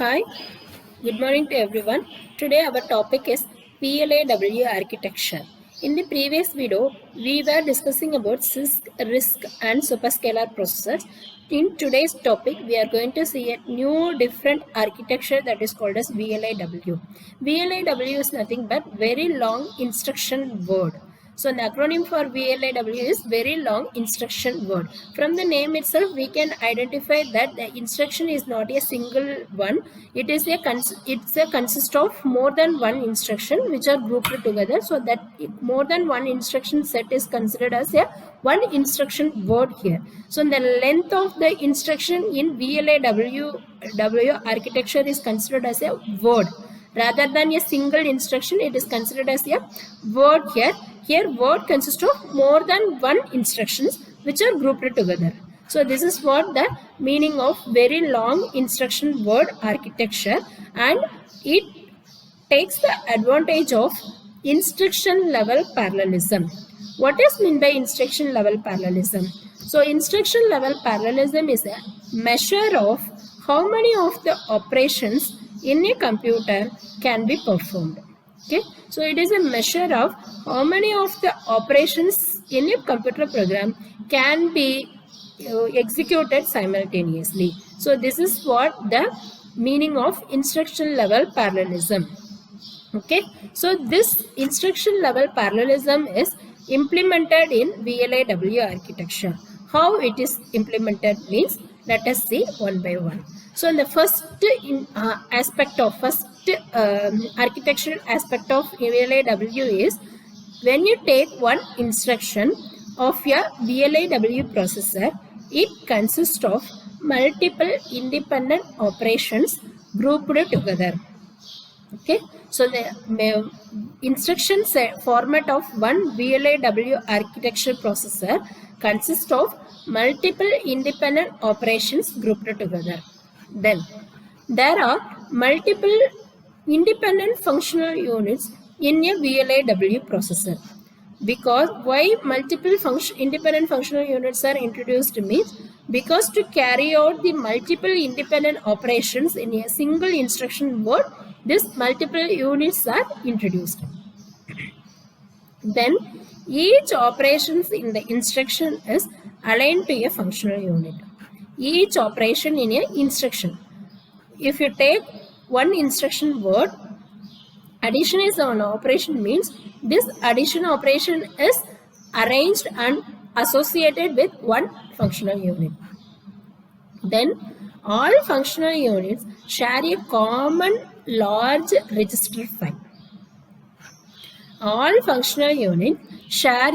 Hi, good morning to everyone. Today our topic is PLAW architecture. In the previous video, we were discussing about CISC, RISC and superscalar processors. In today's topic, we are going to see a new different architecture that is called as VLAW. VLAW is nothing but very long instruction word. So the acronym for VLAW is very long instruction word. From the name itself, we can identify that the instruction is not a single one. It is consist of more than one instruction which are grouped together. So that more than one instruction set is considered as a one instruction word here. So the length of the instruction in VLAW architecture is considered as a word. Rather than a single instruction, it is considered as a word here. Here word consists of more than one instructions which are grouped together. So this is what the meaning of very long instruction word architecture, and it takes the advantage of instruction level parallelism. What is meant by instruction level parallelism? So instruction level parallelism is a measure of how many of the operations in a computer can be performed. Okay, so it is a measure of how many of the operations in a computer program can be executed simultaneously. So this is what the meaning of instruction level parallelism. Okay, so this instruction level parallelism is implemented in VLAW architecture. How it is implemented means, let us see one by one. So in the first architectural aspect of VLAW is, when you take one instruction of your VLAW processor, it consists of multiple independent operations grouped together. Okay, so the instruction format of one VLAW architecture processor consists of multiple independent operations grouped together. Then there are multiple independent functional units in a VLAW processor. Because why multiple independent functional units are introduced means, because to carry out the multiple independent operations in a single instruction word, these multiple units are introduced. Then each operations in the instruction is aligned to a functional unit. Each operation in a instruction. If you take one instruction word, addition is an operation means this addition operation is arranged and associated with one functional unit. Then all functional units share a common large register file. All functional units share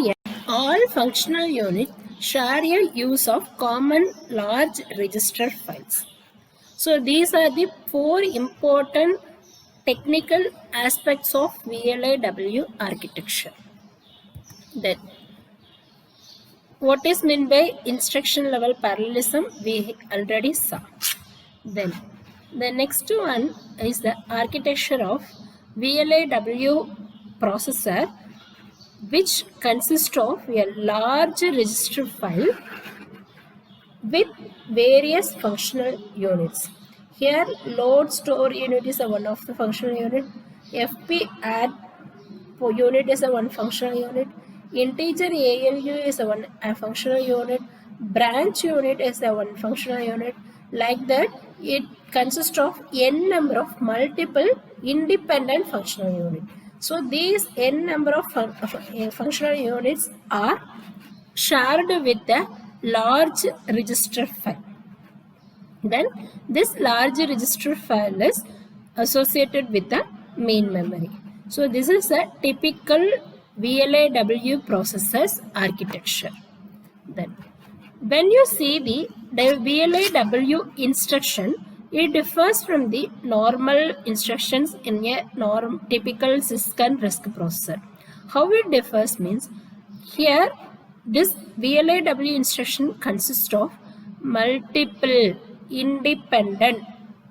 a use of common large register files. So these are the four important technical aspects of VLAW architecture. Then what is meant by instruction level parallelism we already saw. Then the next one is the architecture of VLAW processor, which consists of a large register file with various functional units. Here load store unit is one of the functional unit, FP add unit is one functional unit, integer ALU is one functional unit, branch unit is one functional unit. Like that, it consists of n number of multiple independent functional units. So these n number of functional units are shared with the large register file. Then this large register file is associated with the main memory. So this is a typical VLAW processor's architecture. Then when you see the VLAW instruction, it differs from the normal instructions in a typical CISC and RISC processor. How it differs means, here this VLAW instruction consists of multiple independent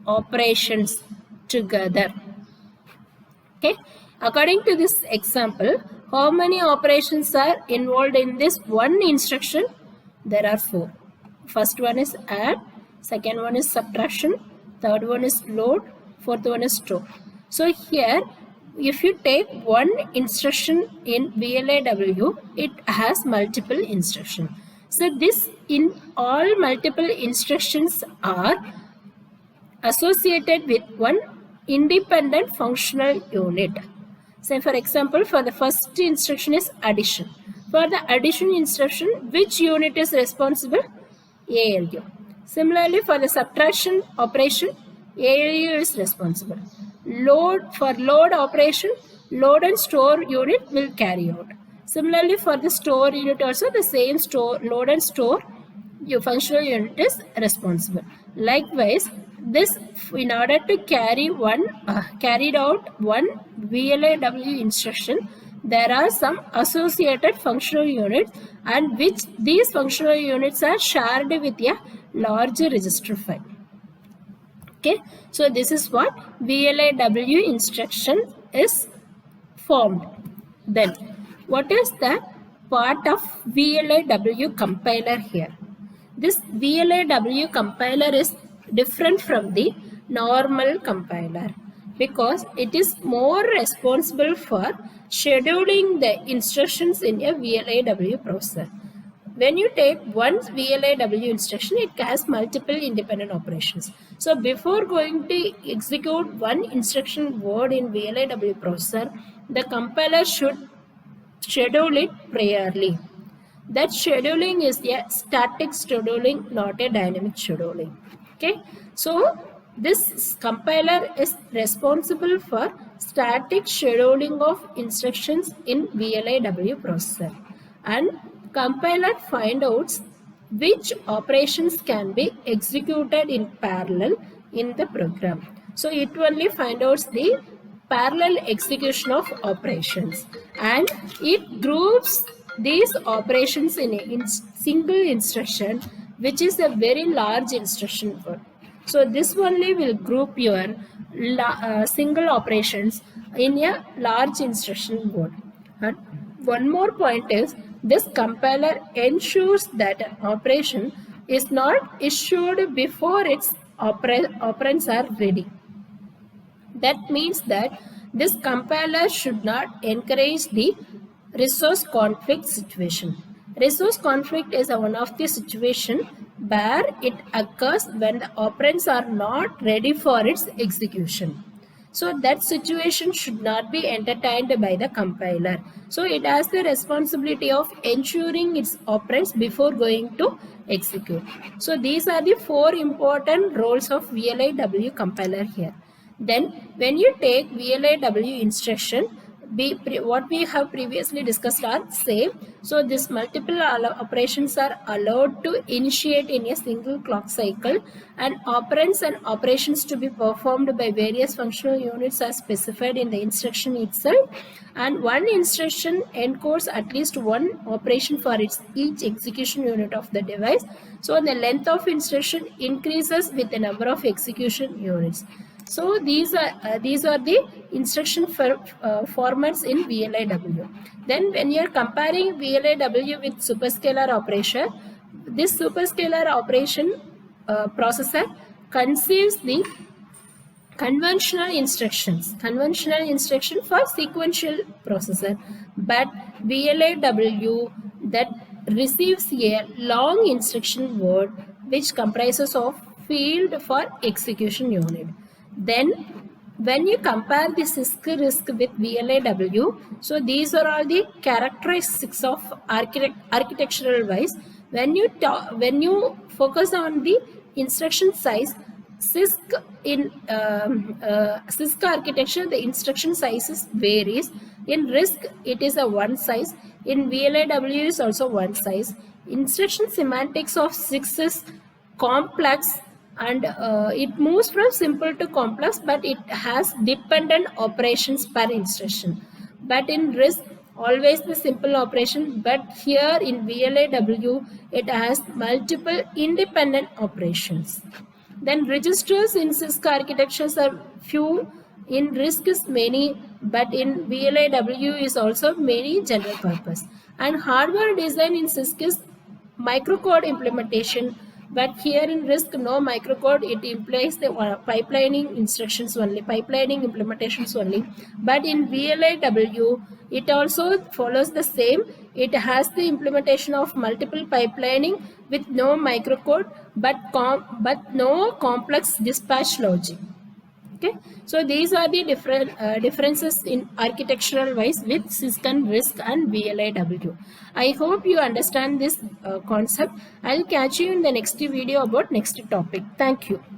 operations together. Okay, according to this example, how many operations are involved in this one instruction? There are four. First one is add, second one is subtraction, third one is load, fourth one is store. So here, if you take one instruction in VLAW, it has multiple instructions. So this in all multiple instructions are associated with one independent functional unit. Say for example, for the first instruction is addition. For the addition instruction, which unit is responsible? ALU. Similarly, for the subtraction operation, ALU is responsible. For load operation, load and store unit will carry out. Similarly, for the store unit also, the same load and store your functional unit is responsible. Likewise, this in order to carried out one VLAW instruction, there are some associated functional units, and which these functional units are shared with a larger register file. Okay, so this is what VLAW instruction is formed. Then, what is the part of VLAW compiler here? This VLAW compiler is different from the normal compiler because it is more responsible for scheduling the instructions in a VLAW processor. When you take one VLAW instruction, it has multiple independent operations. So before going to execute one instruction word in VLAW processor, the compiler should schedule it priorly. That scheduling is a static scheduling, not a dynamic scheduling. Okay, so this compiler is responsible for static scheduling of instructions in VLAW processor, and compiler finds out which operations can be executed in parallel in the program. So it only finds out the parallel execution of operations, and it groups these operations in a single instruction, which is a very large instruction word. So this only will group your single operations in a large instruction word. And one more point is, this compiler ensures that an operation is not issued before its operands are ready. That means that this compiler should not encourage the resource conflict situation. Resource conflict is one of the situation where it occurs when the operands are not ready for its execution. So that situation should not be entertained by the compiler. So it has the responsibility of ensuring its operands before going to execute. So these are the four important roles of VLAW compiler here. Then when you take VLAW instruction, what we have previously discussed are same. So this multiple operations are allowed to initiate in a single clock cycle, and operands and operations to be performed by various functional units are specified in the instruction itself, and one instruction encodes at least one operation for each execution unit of the device. So the length of instruction increases with the number of execution units. So these are the instruction formats in VLAW. Then when you are comparing VLAW with superscalar operation, this superscalar operation processor conceives the conventional instruction for sequential processor, but VLAW that receives a long instruction word which comprises of field for execution unit. Then when you compare the CISC-RISC with VLAW, so these are all the characteristics of architectural wise. When you focus on the instruction size, CISC in CISC architecture, the instruction sizes varies. In RISC, it is a one size. In VLAW is also one size. Instruction semantics of CISC is complex, and it moves from simple to complex, but it has dependent operations per instruction. But in RISC, always the simple operation, but here in VLAW, it has multiple independent operations. Then registers in CISC architectures are few, in RISC is many, but in VLAW is also many general purpose. And hardware design in CISC is microcode implementation, But here in RISC, no microcode, it implies the pipelining instructions only, pipelining implementations only. But in VLAW, it also follows the same. It has the implementation of multiple pipelining with no microcode, but no complex dispatch logic. Okay, so these are the different differences in architectural wise with Syscon, RISC and VLAW. I hope you understand this concept. I'll catch you in the next video about next topic. Thank you.